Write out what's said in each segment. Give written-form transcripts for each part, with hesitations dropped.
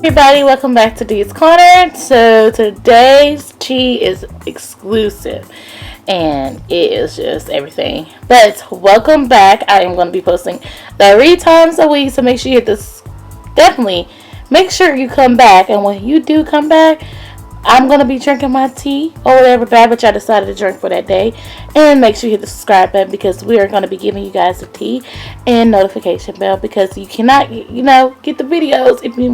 Everybody, welcome back to Dee's Corner. So today's tea is exclusive and it is just everything. But welcome back. I am going to be posting 3 times a week, so make sure you hit this. Definitely make sure you come back, and when you do come back, I'm going to be drinking my tea or whatever beverage I decided to drink for that day. And make sure you hit the subscribe button because we are going to be giving you guys the tea and notification bell, because you cannot, get the videos if you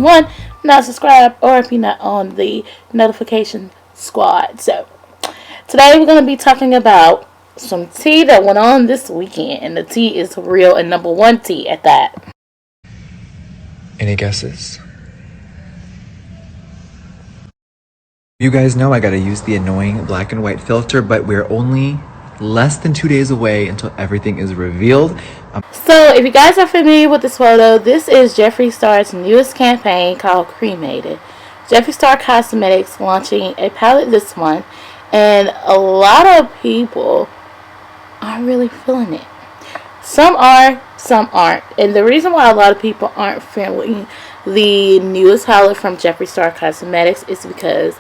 not subscribe or if you're not on the notification squad. So today we're going to be talking about some tea that went on this weekend, and the tea is real and number one tea at that. Any guesses? You guys know I gotta use the annoying black and white filter, but we're only less than 2 days away until everything is revealed. So if you guys are familiar with this photo, this is Jeffree Starr's newest campaign called Creamated. Jeffree Starr Cosmetics launching a palette this month, and a lot of people aren't really feeling it. Some are, some aren't. And the reason why a lot of people aren't feeling the newest palette from Jeffree Starr Cosmetics is because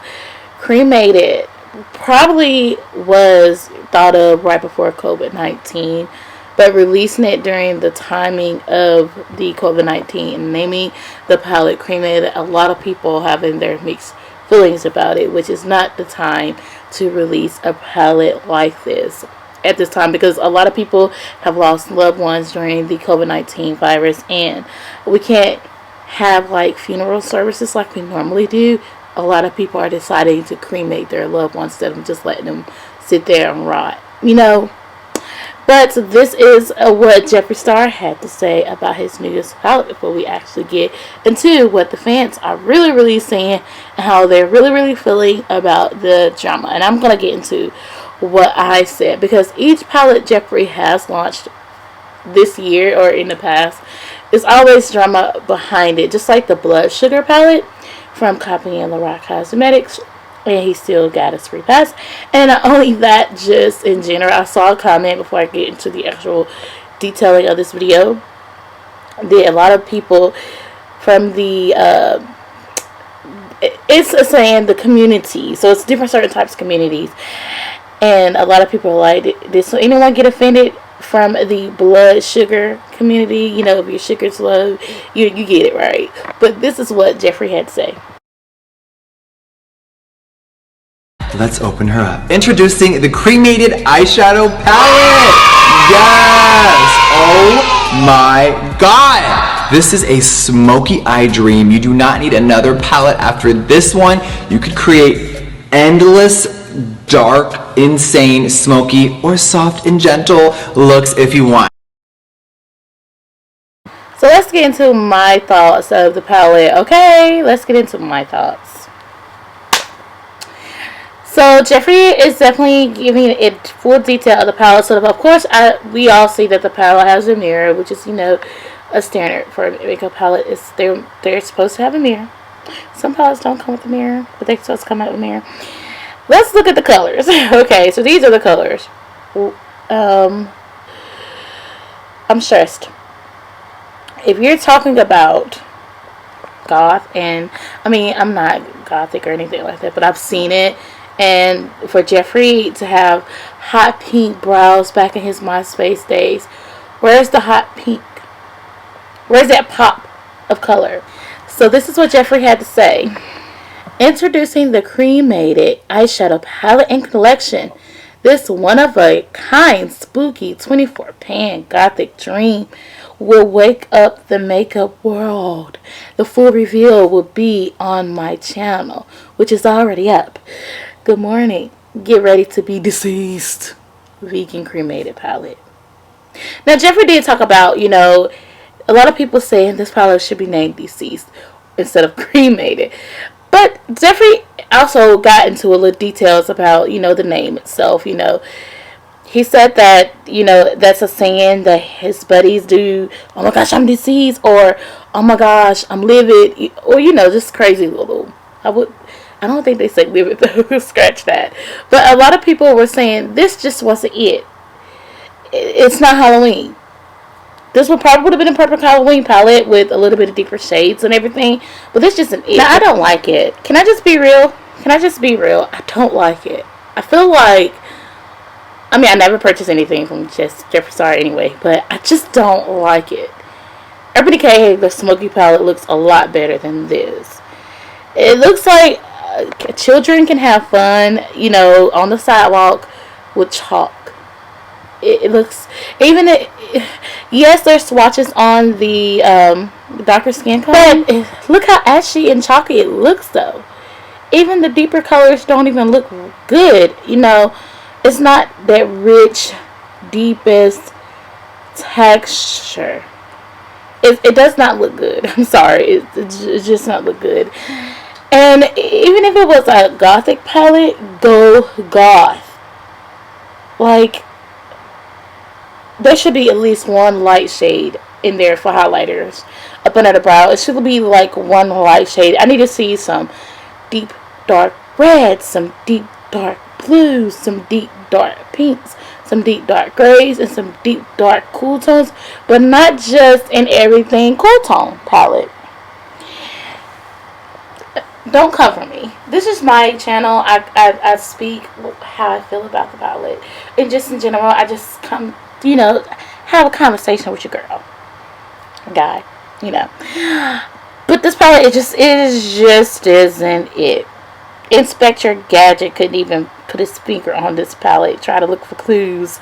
Creamated probably was thought of right before COVID-19, but releasing it during the timing of the COVID-19 and naming the palette Creamated, a lot of people having their mixed feelings about it, which is not the time to release a palette like this at this time, because a lot of people have lost loved ones during the COVID-19 virus, and we can't have like funeral services like we normally do. A lot of people are deciding to cremate their loved ones instead of just letting them sit there and rot, But this is what Jeffree Starr had to say about his newest palette before we actually get into what the fans are really saying and how they're really feeling about the drama. And I'm going to get into what I said, because each palette Jeffree has launched this year or in the past is always drama behind it, just like the Blood Sugar palette from Copy and Larock Cosmetics, and he still got his free pass. And not only that, just in general, I saw a comment before I get into the actual detailing of this video that a lot of people from the it's saying the community, so it's different certain types of communities, and a lot of people are like, did so anyone get offended from the Blood Sugar community? If your sugar's low, you get it, right? But this is what Jeffree had to say. Let's open her up. Introducing the Creamated eyeshadow palette. Yes! Oh my god! This is a smoky eye dream. You do not need another palette after this one. You could create endless dark, insane, smoky, or soft and gentle looks if you want. So let's get into my thoughts of the palette. Okay, let's get into my thoughts. So Jeffree is definitely giving it full detail of the palette. So of course, we all see that the palette has a mirror, which is a standard for a makeup palette. Is they're supposed to have a mirror. Some palettes don't come with a mirror, but they're supposed to come out with a mirror. Let's look at the colors. Okay, so these are the colors. I'm stressed. If you're talking about goth, and I'm not gothic or anything like that, but I've seen it. And for Jeffree to have hot pink brows back in his MySpace days, where's the hot pink? Where's that pop of color? So this is what Jeffree had to say. Introducing the Creamated eyeshadow palette and collection. This one-of-a-kind, spooky 24-pan gothic dream will wake up the makeup world. The full reveal will be on my channel, which is already up. Good morning. Get ready to be deceased. Vegan Creamated palette. Now, Jeffree did talk about, a lot of people saying this palette should be named Deceased instead of Creamated. But Jeffree also got into a little details about, the name itself. He said that, that's a saying that his buddies do. Oh my gosh, I'm deceased, or oh my gosh, I'm livid, or just crazy little. I don't think they say livid though. Scratch that. But a lot of people were saying this just wasn't it. It's not Halloween. This would probably have been a perfect Halloween palette with a little bit of deeper shades and everything. But this just an it. Now, I don't like it. Can I just be real? I don't like it. I feel like, I mean, I never purchase anything from Jeffree Starr anyway, but I just don't like it. Urban Decay, the Smoky palette, looks a lot better than this. It looks like children can have fun, you know, on the sidewalk with chalk. It looks, even yes, there's swatches on the darker skin color, but look how ashy and chalky it looks though. Even the deeper colors don't even look good, you know. It's not that rich, deepest texture. It does not look good. I'm sorry, it just not look good. And even if it was a gothic palette, go goth. Like, there should be at least one light shade in there for highlighters up under the brow. It should be like one light shade. I need to see some deep dark reds, some deep dark blues, some deep dark pinks, some deep dark grays, and some deep dark cool tones, but not just in everything cool tone palette. Don't come for me. This is my channel. I speak how I feel about the palette, and just in general, I just come, you know, have a conversation with your girl, guy, you know. But this palette, it just isn't it. Inspector Gadget couldn't even put his finger on this palette, try to look for clues.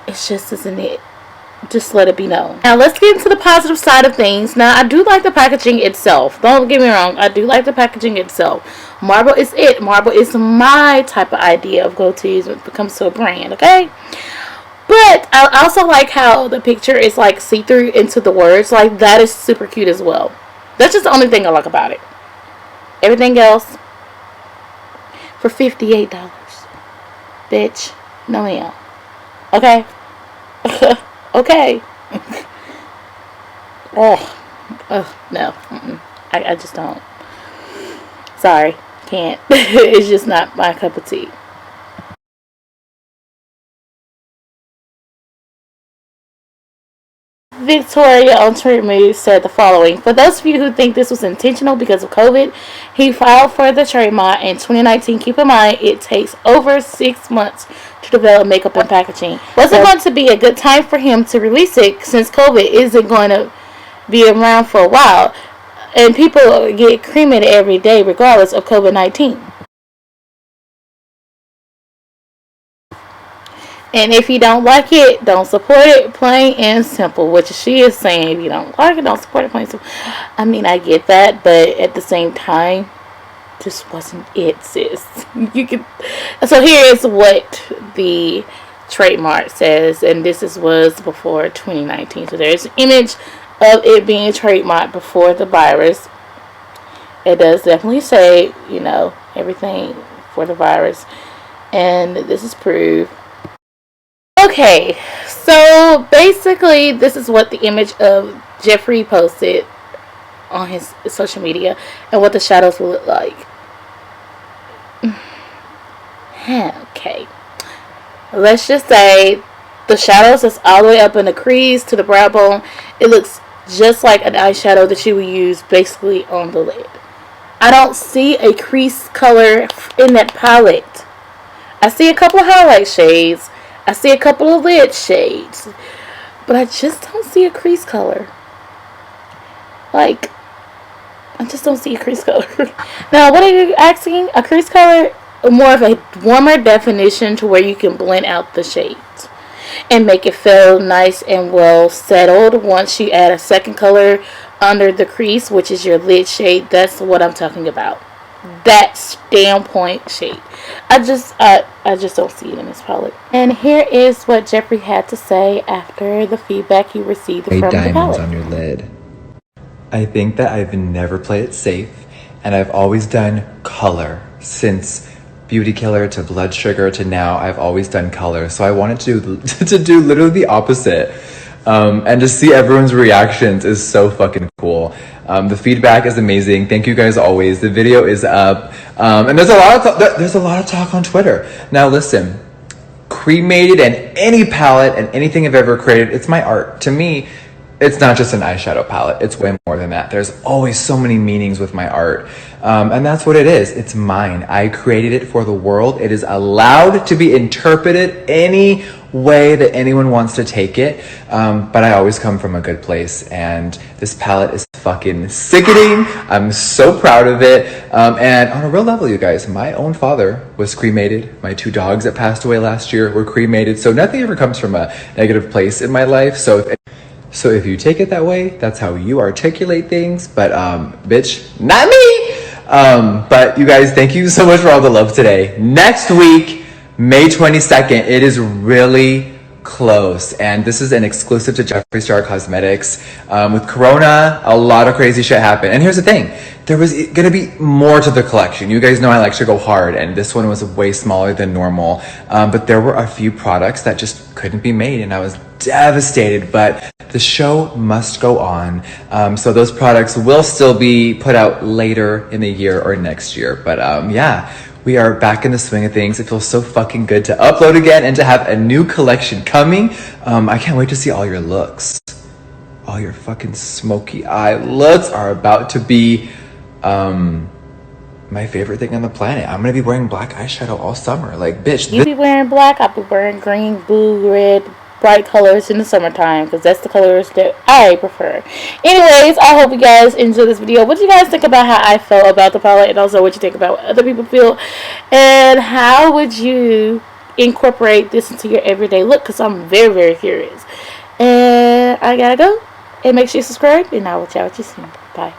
It just isn't it. Just let it be known. Now let's get into the positive side of things. Now, I do like the packaging itself. Don't get me wrong. I do like the packaging itself. Marble is it. Marble is my type of idea of go-tos when it becomes to a brand, okay? But I also like how the picture is like see-through into the words. Like, that is super cute as well. That's just the only thing I like about it. Everything else for $58. Bitch. No ma'am. Okay? Okay. No. I just don't. Sorry. Can't. It's just not my cup of tea. Victoria on Creamated said the following: for those of you who think this was intentional because of COVID, he filed for the trademark in 2019. Keep in mind, it takes over 6 months to develop makeup and packaging. Was it going to be a good time for him to release it since COVID isn't going to be around for a while and people get cremated every day regardless of COVID-19? And if you don't like it, don't support it, plain and simple. Which she is saying, if you don't like it, don't support it, plain and simple. I mean, I get that, but at the same time, this wasn't it, sis. You can. So here is what the trademark says, and this was before 2019. So there's an image of it being trademarked before the virus. It does definitely say, you know, everything for the virus, and this is proof. Okay, so basically this is what the image of Jeffree posted on his social media and what the shadows will look like. Okay, let's just say the shadows is all the way up in the crease to the brow bone. It looks just like an eyeshadow that you would use basically on the lid. I don't see a crease color in that palette. I see a couple of highlight shades. I see a couple of lid shades, but I just don't see a crease color. Like, I just don't see a crease color. Now, what are you asking? A crease color? More of a warmer definition to where you can blend out the shades and make it feel nice and well settled once you add a second color under the crease, which is your lid shade. That's what I'm talking about. That standpoint shade. I just don't see it in this palette. And here is what Jeffree had to say after the feedback he received from the palette. Diamonds on your lid. I think that I've never played it safe, and I've always done color. Since Beauty Killer to Blood Sugar to now, I've always done color. So I wanted to do literally the opposite. And to see everyone's reactions is so fucking cool. The feedback is amazing. Thank you guys always. The video is up, and there's a lot of talk on Twitter. Now listen, Creamated and any palette and anything I've ever created, it's my art. To me, it's not just an eyeshadow palette. It's way more than that. There's always so many meanings with my art. And that's what it is. It's mine. I created it for the world. It is allowed to be interpreted any way that anyone wants to take it. But I always come from a good place. And this palette is fucking sickening. I'm so proud of it. And on a real level, you guys, my own father was cremated. My 2 dogs that passed away last year were cremated. So nothing ever comes from a negative place in my life. So if you take it that way, that's how you articulate things. But bitch, not me. But you guys, thank you so much for all the love today. Next week, May 22nd, it is really close. And this is an exclusive to Jeffree Starr Cosmetics. With Corona, a lot of crazy shit happened. And here's the thing. There was going to be more to the collection. You guys know I like to go hard, and this one was way smaller than normal. But there were a few products that just couldn't be made, and I was devastated. But the show must go on. So those products will still be put out later in the year or next year. But yeah, we are back in the swing of things. It feels so fucking good to upload again and to have a new collection coming. I can't wait to see all your looks. All your fucking smoky eye looks are about to be my favorite thing on the planet. I'm gonna be wearing black eyeshadow all summer. Like, bitch. You be wearing black, I'll be wearing green, blue, red, bright colors in the summertime, because that's the colors that I prefer. Anyways, I hope you guys enjoyed this video. What do you guys think about how I felt about the palette, and also what you think about what other people feel, and how would you incorporate this into your everyday look? Because I'm very, very curious. And I gotta go, and make sure you subscribe, and I will chat with you soon. Bye.